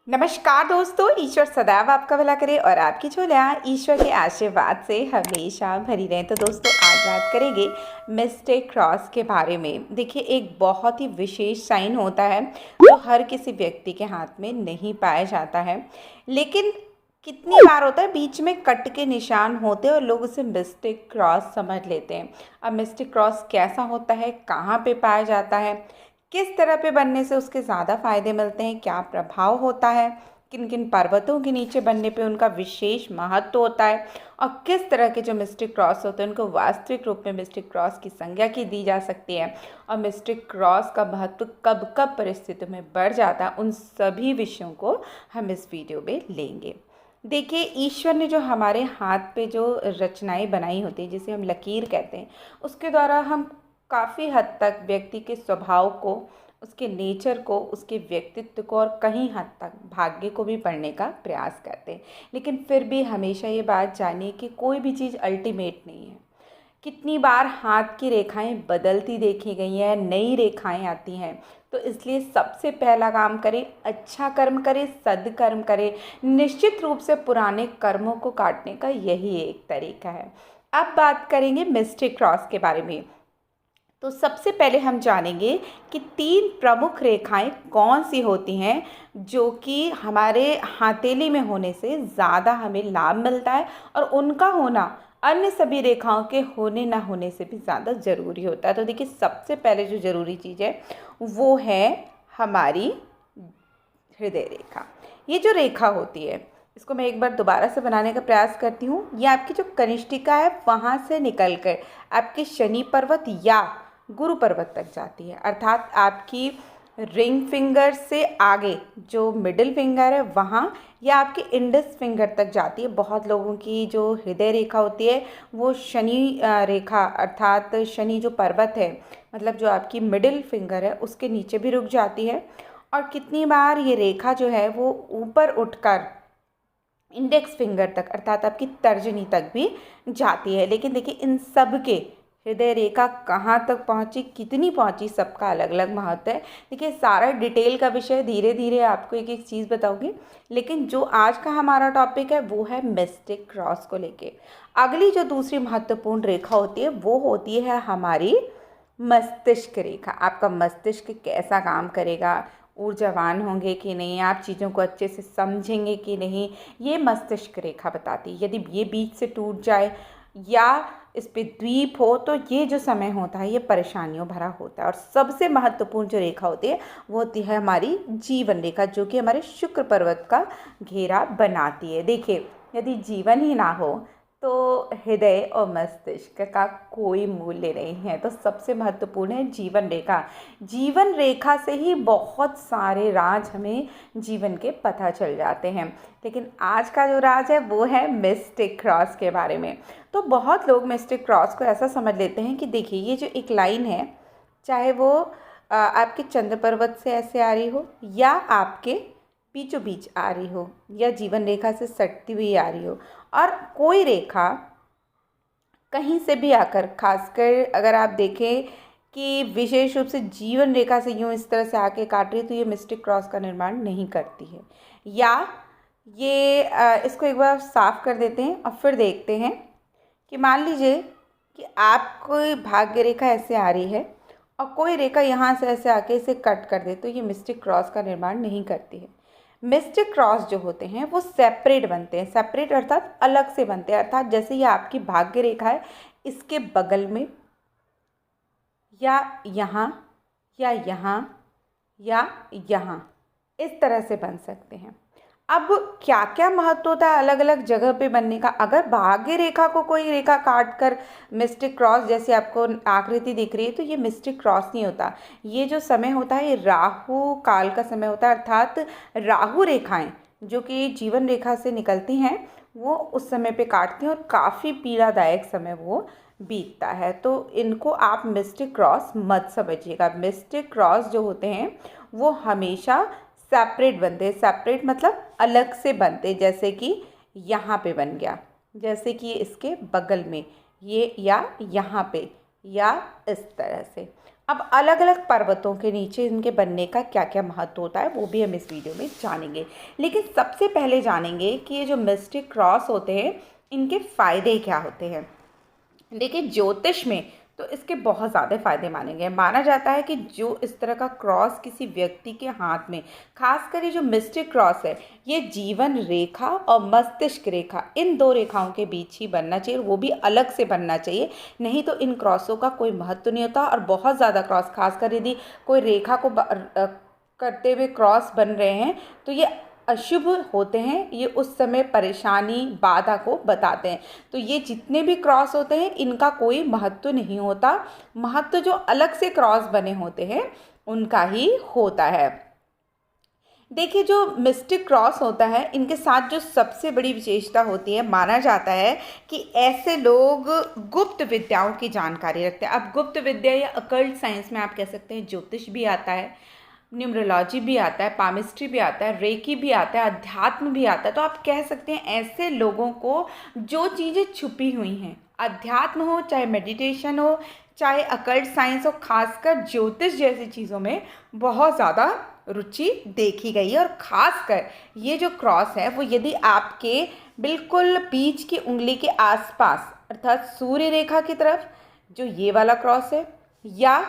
नमस्कार दोस्तों, ईश्वर सदैव आपका भला करे और आपकी झोलियाँ ईश्वर के आशीर्वाद से हमेशा भरी रहें। तो दोस्तों, आज बात करेंगे मिस्टिक क्रॉस के बारे में। देखिए, एक बहुत ही विशेष साइन होता है जो हर किसी व्यक्ति के हाथ में नहीं पाया जाता है, लेकिन कितनी बार होता है बीच में कट के निशान होते हैं और लोग उसे मिस्टिक क्रॉस समझ लेते हैं। अब मिस्टिक क्रॉस कैसा होता है, कहाँ पे पाया जाता है, किस तरह पे बनने से उसके ज़्यादा फायदे मिलते हैं, क्या प्रभाव होता है, किन किन पर्वतों के नीचे बनने पे उनका विशेष महत्व होता है और किस तरह के जो मिस्टिक क्रॉस होते हैं उनको वास्तविक रूप में मिस्टिक क्रॉस की संज्ञा की दी जा सकती है और मिस्टिक क्रॉस का महत्व कब कब परिस्थितियों में बढ़ जाता है, उन सभी विषयों को हम इस वीडियो में लेंगे। देखिए, ईश्वर ने जो हमारे हाथ पे जो रचनाएं बनाई होती हैं, जिसे हम लकीर कहते हैं, उसके द्वारा हम काफ़ी हद तक व्यक्ति के स्वभाव को, उसके नेचर को, उसके व्यक्तित्व को और कहीं हद तक भाग्य को भी पढ़ने का प्रयास करते हैं। लेकिन फिर भी हमेशा ये बात जानिए कि कोई भी चीज़ अल्टीमेट नहीं है। कितनी बार हाथ की रेखाएं बदलती देखी गई हैं, नई रेखाएं आती हैं। तो इसलिए सबसे पहला काम करें, अच्छा कर्म करें, सद्कर्म करें। निश्चित रूप से पुराने कर्मों को काटने का यही एक तरीका है। अब बात करेंगे मिस्टिक क्रॉस के बारे में। तो सबसे पहले हम जानेंगे कि 3 प्रमुख रेखाएं कौन सी होती हैं जो कि हमारे हथेली में होने से ज़्यादा हमें लाभ मिलता है और उनका होना अन्य सभी रेखाओं के होने ना होने से भी ज़्यादा ज़रूरी होता है। तो देखिए, सबसे पहले जो ज़रूरी चीज़ है वो है हमारी हृदय रेखा। ये जो रेखा होती है, इसको मैं एक बार दोबारा से बनाने का प्रयास करती हूँ। ये आपकी जो कनिष्ठिका है वहाँ से निकल कर आपके शनि पर्वत या गुरु पर्वत तक जाती है, अर्थात आपकी रिंग फिंगर से आगे जो मिडिल फिंगर है वहाँ या आपके इंडेक्स फिंगर तक जाती है। बहुत लोगों की जो हृदय रेखा होती है वो शनि रेखा अर्थात शनि जो पर्वत है, मतलब जो आपकी मिडिल फिंगर है उसके नीचे भी रुक जाती है और कितनी बार ये रेखा जो है वो ऊपर उठकर इंडेक्स फिंगर तक अर्थात आपकी तर्जनी तक भी जाती है। लेकिन देखिए, इन सब के हृदय रेखा कहाँ तक पहुँची, कितनी पहुँची, सबका अलग अलग महत्व है। देखिए, सारा डिटेल का विषय धीरे धीरे आपको एक एक चीज़ बताऊंगी, लेकिन जो आज का हमारा टॉपिक है वो है मिस्टिक क्रॉस को लेके। अगली जो दूसरी महत्वपूर्ण रेखा होती है वो होती है हमारी मस्तिष्क रेखा। आपका मस्तिष्क कैसा काम करेगा, ऊर्जावान होंगे कि नहीं, आप चीज़ों को अच्छे से समझेंगे कि नहीं, ये मस्तिष्क रेखा बताती है। यदि ये बीच से टूट जाए या इस पे द्वीप हो तो ये जो समय होता है ये परेशानियों भरा होता है। और सबसे महत्वपूर्ण जो रेखा होती है वो होती है हमारी जीवन रेखा, जो कि हमारे शुक्र पर्वत का घेरा बनाती है। देखिए, यदि जीवन ही ना हो तो हृदय और मस्तिष्क का कोई मूल्य नहीं है। तो सबसे महत्वपूर्ण है जीवन रेखा। जीवन रेखा से ही बहुत सारे राज हमें जीवन के पता चल जाते हैं। लेकिन आज का जो राज है वो है मिस्टिक क्रॉस के बारे में। तो बहुत लोग मिस्टिक क्रॉस को ऐसा समझ लेते हैं कि देखिए, ये जो एक लाइन है, चाहे वो आपके चंद्र पर्वत से ऐसे आ रही हो या आपके बीचों बीच आ रही हो या जीवन रेखा से सटती हुई आ रही हो, और कोई रेखा कहीं से भी आकर, खासकर अगर आप देखें कि विशेष रूप से जीवन रेखा से यूँ इस तरह से आके काट रही है, तो ये मिस्टिक क्रॉस का निर्माण नहीं करती है। या ये इसको एक बार साफ कर देते हैं और फिर देखते हैं कि मान लीजिए कि आपको भाग्य रेखा ऐसे आ रही है और कोई रेखा यहाँ से ऐसे आके इसे कट कर दे, तो ये मिस्टिक क्रॉस का निर्माण नहीं करती है। मिस्टिक क्रॉस जो होते हैं वो सेपरेट बनते हैं। सेपरेट अर्थात अलग से बनते हैं, अर्थात जैसे ये आपकी भाग्य रेखा है, इसके बगल में या यहाँ या यहाँ या यहाँ इस तरह से बन सकते हैं। अब क्या क्या महत्व होता है अलग अलग जगह पे बनने का। अगर भाग्य रेखा को कोई रेखा काट कर मिस्टिक क्रॉस जैसे आपको आकृति दिख रही है, तो ये मिस्टिक क्रॉस नहीं होता। ये जो समय होता है ये राहु काल का समय होता है, अर्थात राहु रेखाएं जो कि जीवन रेखा से निकलती हैं वो उस समय पे काटती हैं और काफ़ी पीड़ादायक समय वो बीतता है। तो इनको आप मिस्टिक क्रॉस मत समझिएगा। मिस्टिक क्रॉस जो होते हैं वो हमेशा सेपरेट बनते हैं। सेपरेट मतलब अलग से बनते, जैसे कि यहाँ पे बन गया, जैसे कि इसके बगल में ये, या यहाँ पे, या इस तरह से। अब अलग अलग पर्वतों के नीचे इनके बनने का क्या क्या महत्व होता है वो भी हम इस वीडियो में जानेंगे। लेकिन सबसे पहले जानेंगे कि ये जो मिस्टिक क्रॉस होते हैं इनके फ़ायदे क्या होते हैं। देखिए ज्योतिष में तो इसके बहुत ज़्यादा फ़ायदे माने गए। माना जाता है कि जो इस तरह का क्रॉस किसी व्यक्ति के हाथ में, खासकर ये जो मिस्टिक क्रॉस है, ये जीवन रेखा और मस्तिष्क रेखा, इन दो रेखाओं के बीच ही बनना चाहिए, वो भी अलग से बनना चाहिए। नहीं तो इन क्रॉसों का कोई महत्व नहीं होता। और बहुत ज़्यादा क्रॉस, खासकर यदि कोई रेखा को करते हुए क्रॉस बन रहे हैं तो ये अशुभ होते हैं। ये उस समय परेशानी, बाधा को बताते हैं। तो ये जितने भी क्रॉस होते हैं इनका कोई महत्व नहीं होता। महत्व जो अलग से क्रॉस बने होते हैं उनका ही होता है। देखिए जो मिस्टिक क्रॉस होता है इनके साथ जो सबसे बड़ी विशेषता होती है, माना जाता है कि ऐसे लोग गुप्त विद्याओं की जानकारी रखते हैं। अब गुप्त विद्या या अकल्ट साइंस में आप कह सकते हैं ज्योतिष भी आता है, न्यूमरोलॉजी भी आता है, पामिस्ट्री भी आता है, रेकी भी आता है, अध्यात्म भी आता है। तो आप कह सकते हैं ऐसे लोगों को जो चीज़ें छुपी हुई हैं, अध्यात्म हो, चाहे मेडिटेशन हो, चाहे अकल्ट साइंस हो, खासकर ज्योतिष जैसी चीज़ों में बहुत ज़्यादा रुचि देखी गई है। और ख़ासकर ये जो क्रॉस है वो यदि आपके बिल्कुल बीच की उंगली के आसपास, अर्थात सूर्य रेखा की तरफ जो ये वाला क्रॉस है, या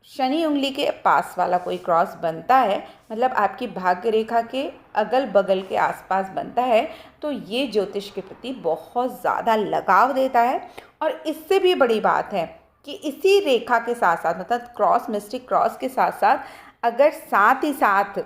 शनि उंगली के पास वाला कोई क्रॉस बनता है, मतलब आपकी भाग्य रेखा के अगल बगल के आसपास बनता है, तो ये ज्योतिष के प्रति बहुत ज़्यादा लगाव देता है। और इससे भी बड़ी बात है कि इसी रेखा के साथ साथ, मतलब क्रॉस, मिस्टिक क्रॉस के साथ साथ अगर साथ ही साथ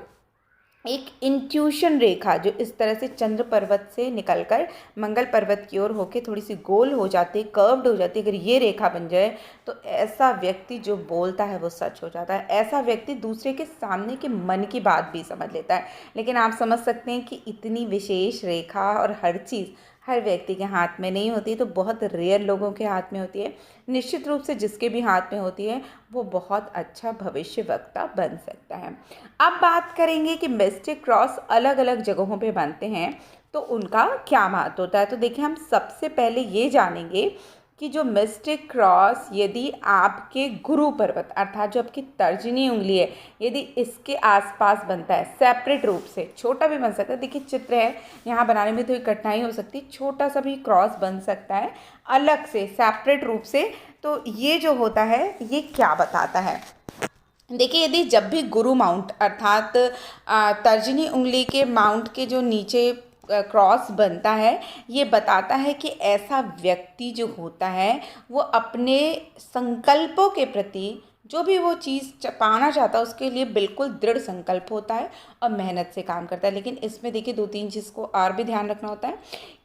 एक इंट्यूशन रेखा जो इस तरह से चंद्र पर्वत से निकलकर मंगल पर्वत की ओर होके थोड़ी सी गोल हो जाती है, कर्व्ड हो जाती है, अगर ये रेखा बन जाए तो ऐसा व्यक्ति जो बोलता है वो सच हो जाता है। ऐसा व्यक्ति दूसरे के सामने के मन की बात भी समझ लेता है। लेकिन आप समझ सकते हैं कि इतनी विशेष रेखा और हर चीज़ हर व्यक्ति के हाथ में नहीं होती, तो बहुत रेयर लोगों के हाथ में होती है। निश्चित रूप से जिसके भी हाथ में होती है वो बहुत अच्छा भविष्यवक्ता बन सकता है। अब बात करेंगे कि मिस्टिक क्रॉस अलग अलग जगहों पे बनते हैं तो उनका क्या महत्व होता है। तो देखिए हम सबसे पहले ये जानेंगे कि जो मिस्टिक क्रॉस यदि आपके गुरु पर्वत, अर्थात जो आपकी तर्जनी उंगली है, यदि इसके आसपास बनता है सेपरेट रूप से, छोटा भी बन सकता है, देखिए चित्र है, यहाँ बनाने में थोड़ी कठिनाई हो सकती है, छोटा सा भी क्रॉस बन सकता है अलग से सेपरेट रूप से। तो ये जो होता है ये क्या बताता है, देखिए यदि जब भी गुरु माउंट, अर्थात तर्जनी उंगली के माउंट के जो नीचे क्रॉस बनता है, ये बताता है कि ऐसा व्यक्ति जो होता है वो अपने संकल्पों के प्रति, जो भी वो चीज़ पाना चाहता है उसके लिए बिल्कुल दृढ़ संकल्प होता है और मेहनत से काम करता है। लेकिन इसमें देखिए दो तीन चीज़ को और भी ध्यान रखना होता है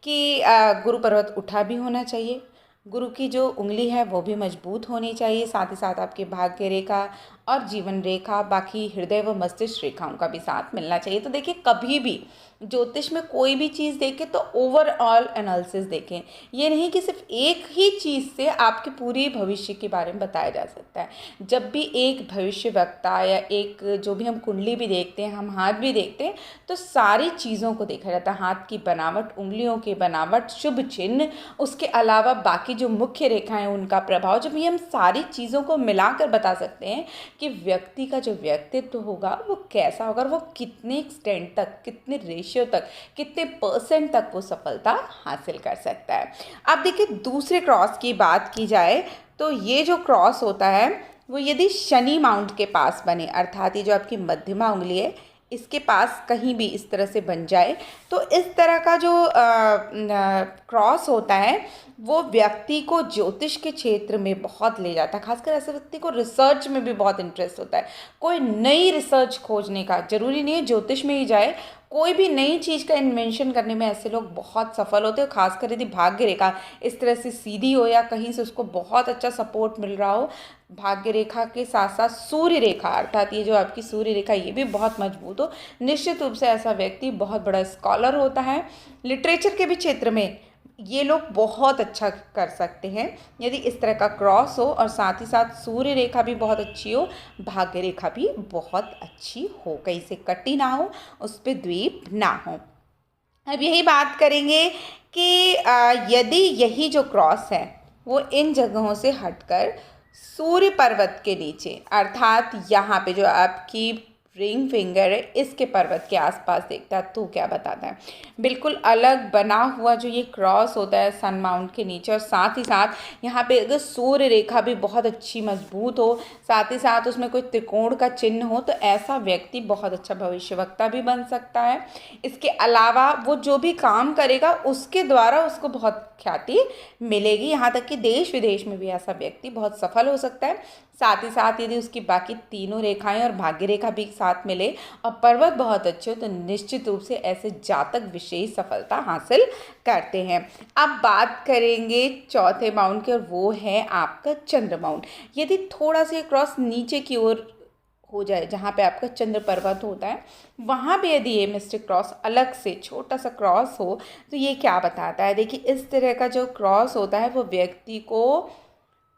कि गुरु पर्वत उठा भी होना चाहिए, गुरु की जो उंगली है वो भी मजबूत होनी चाहिए, साथ ही साथ आपकी भाग्य रेखा और जीवन रेखा, बाकी हृदय व मस्तिष्क रेखाओं का भी साथ मिलना चाहिए। तो देखिए कभी भी ज्योतिष में कोई भी चीज़ देखें तो ओवरऑल एनालिसिस देखें। ये नहीं कि सिर्फ एक ही चीज़ से आपके पूरे भविष्य के बारे में बताया जा सकता है। जब भी एक भविष्यवक्ता या एक जो भी हम कुंडली भी देखते हैं, हम हाथ भी देखते हैं, तो सारी चीज़ों को देखा जाता है। हाथ की बनावट, उंगलियों की बनावट, शुभ चिन्ह, उसके अलावा बाकी जो मुख्य रेखाएं उनका प्रभाव, जब ये हम सारी चीज़ों को मिलाकर बता सकते हैं कि व्यक्ति का जो व्यक्तित्व होगा वो कैसा होगा, वो कितने एक्सटेंट तक, कितने रेशियो तक, कितने परसेंट तक वो सफलता हासिल कर सकता है। अब देखिए दूसरे क्रॉस की बात की जाए तो ये जो क्रॉस होता है वो यदि शनि माउंट के पास बने, अर्थात ये जो आपकी मध्यमा उंगली है इसके पास कहीं भी इस तरह से बन जाए, तो इस तरह का जो क्रॉस होता है वो व्यक्ति को ज्योतिष के क्षेत्र में बहुत ले जाता है। खासकर ऐसे व्यक्ति को रिसर्च में भी बहुत इंटरेस्ट होता है। कोई नई रिसर्च खोजने का, जरूरी नहीं है ज्योतिष में ही जाए, कोई भी नई चीज़ का इन्वेंशन करने में ऐसे लोग बहुत सफल होते हैं। खासकर यदि भाग्य रेखा इस तरह से सीधी हो या कहीं से उसको बहुत अच्छा सपोर्ट मिल रहा हो, भाग्य रेखा के साथ साथ सूर्य रेखा, अर्थात ये जो आपकी सूर्य रेखा ये भी बहुत मजबूत हो, निश्चित रूप से ऐसा व्यक्ति बहुत बड़ा स्कॉलर होता है। लिटरेचर के भी क्षेत्र में ये लोग बहुत अच्छा कर सकते हैं यदि इस तरह का क्रॉस हो, और साथ ही साथ सूर्य रेखा भी बहुत अच्छी हो, भाग्य रेखा भी बहुत अच्छी हो, कहीं से कटी ना हो, उस पर द्वीप ना हो। अब यही बात करेंगे कि यदि यही जो क्रॉस है वो इन जगहों से हटकर सूर्य पर्वत के नीचे, अर्थात यहाँ पे जो आपकी रिंग फिंगर है इसके पर्वत के आसपास देखता है, तो क्या बताता है? बिल्कुल अलग बना हुआ जो ये क्रॉस होता है सन माउंट के नीचे, और साथ ही साथ यहाँ पे अगर सूर्य रेखा भी बहुत अच्छी मजबूत हो, साथ ही साथ उसमें कोई त्रिकोण का चिन्ह हो, तो ऐसा व्यक्ति बहुत अच्छा भविष्यवक्ता भी बन सकता है। इसके अलावा वो जो भी काम करेगा उसके द्वारा उसको बहुत ख्याति मिलेगी, यहाँ तक कि देश विदेश में भी ऐसा व्यक्ति बहुत सफल हो सकता है। साथ ही साथ यदि उसकी बाकी तीनों रेखाएं और भाग्य रेखा भी साथ मिले और पर्वत बहुत अच्छे हो, तो निश्चित रूप से ऐसे जातक विशेष सफलता हासिल करते हैं। अब बात करेंगे चौथे माउंट की, और वो है आपका चंद्र माउंट। यदि थोड़ा सा क्रॉस नीचे की ओर हो जाए, जहाँ पे आपका चंद्र पर्वत होता है, वहाँ पे यदि ये मिस्टिक क्रॉस अलग से छोटा सा क्रॉस हो, तो ये क्या बताता है? देखिए, इस तरह का जो क्रॉस होता है वो व्यक्ति को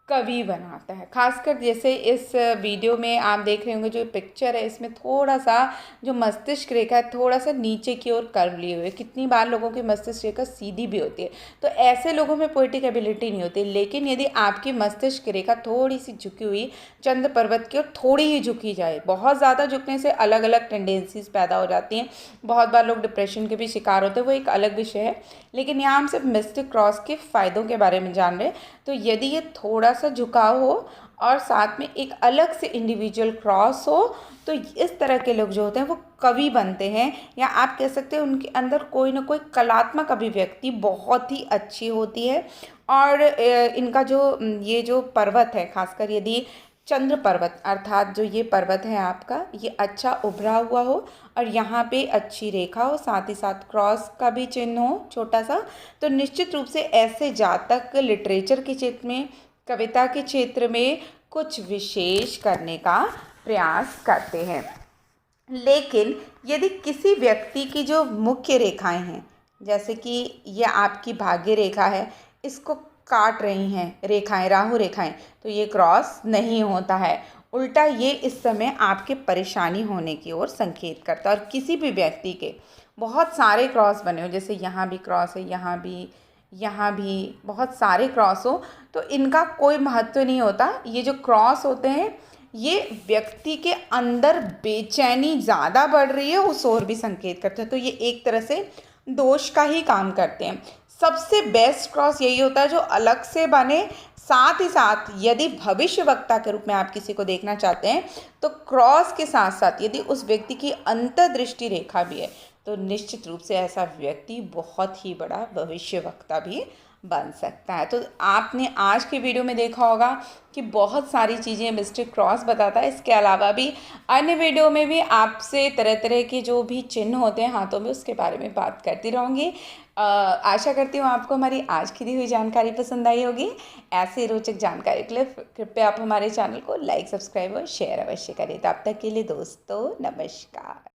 कवि बनाता है। खासकर जैसे इस वीडियो में आप देख रहे होंगे जो पिक्चर है, इसमें थोड़ा सा जो मस्तिष्क रेखा है थोड़ा सा नीचे की ओर कर्व लिए हुए। कितनी बार लोगों की मस्तिष्क रेखा सीधी भी होती है, तो ऐसे लोगों में पोएटिक एबिलिटी नहीं होती। लेकिन यदि आपकी मस्तिष्क रेखा थोड़ी सी झुकी हुई चंद्र पर्वत की ओर थोड़ी ही झुकी जाए, बहुत ज़्यादा झुकने से अलग अलग टेंडेंसीज पैदा हो जाती हैं, बहुत बार लोग डिप्रेशन के भी शिकार होते हैं, वो एक अलग विषय है। लेकिन यहाँ हम सिर्फ मिस्टिक क्रॉस के फ़ायदों के बारे में जान रहे हैं। तो यदि ये थोड़ा सा झुकाव हो और साथ में एक अलग से इंडिविजुअल क्रॉस हो, तो इस तरह के लोग जो होते हैं वो कवि बनते हैं, या आप कह सकते हैं उनके अंदर कोई ना कोई कलात्मक अभिव्यक्ति बहुत ही अच्छी होती है। और इनका जो ये जो पर्वत है, खासकर यदि चंद्र पर्वत अर्थात जो ये पर्वत है आपका, ये अच्छा उभरा हुआ हो और यहाँ पे अच्छी रेखा हो, साथ ही साथ क्रॉस का भी चिन्ह हो छोटा सा, तो निश्चित रूप से ऐसे जातक लिटरेचर के क्षेत्र में, कविता के क्षेत्र में कुछ विशेष करने का प्रयास करते हैं। लेकिन यदि किसी व्यक्ति की जो मुख्य रेखाएं हैं, जैसे कि यह आपकी भाग्य रेखा है, इसको काट रही हैं रेखाएं, राहु रेखाएं, तो ये क्रॉस नहीं होता है। उल्टा ये इस समय आपके परेशानी होने की ओर संकेत करता है। और किसी भी व्यक्ति के बहुत सारे क्रॉस बने हो, जैसे यहाँ भी क्रॉस है, यहाँ भी बहुत सारे क्रॉस हो, तो इनका कोई महत्व नहीं होता। ये जो क्रॉस होते हैं ये व्यक्ति के अंदर बेचैनी ज़्यादा बढ़ रही है उस ओर भी संकेत करते हैं, तो ये एक तरह से दोष का ही काम करते हैं। सबसे बेस्ट क्रॉस यही होता है जो अलग से बने, साथ ही साथ यदि भविष्यवक्ता के रूप में आप किसी को देखना चाहते हैं, तो क्रॉस के साथ साथ यदि उस व्यक्ति की अंतर्दृष्टि रेखा भी है, तो निश्चित रूप से ऐसा व्यक्ति बहुत ही बड़ा भविष्यवक्ता भी बन सकता है। तो आपने आज की वीडियो में देखा होगा कि बहुत सारी चीज़ें मिस्टिक क्रॉस बताता है। इसके अलावा भी अन्य वीडियो में भी आपसे तरह तरह के जो भी चिन्ह होते हैं हाथों में, उसके बारे में बात करती रहूँगी। आशा करती हूँ आपको हमारी आज की दी हुई जानकारी पसंद आई होगी। ऐसे रोचक जानकारी के लिए कृपया आप हमारे चैनल को लाइक, सब्सक्राइब और शेयर अवश्य करें। तब तक के लिए दोस्तों, नमस्कार।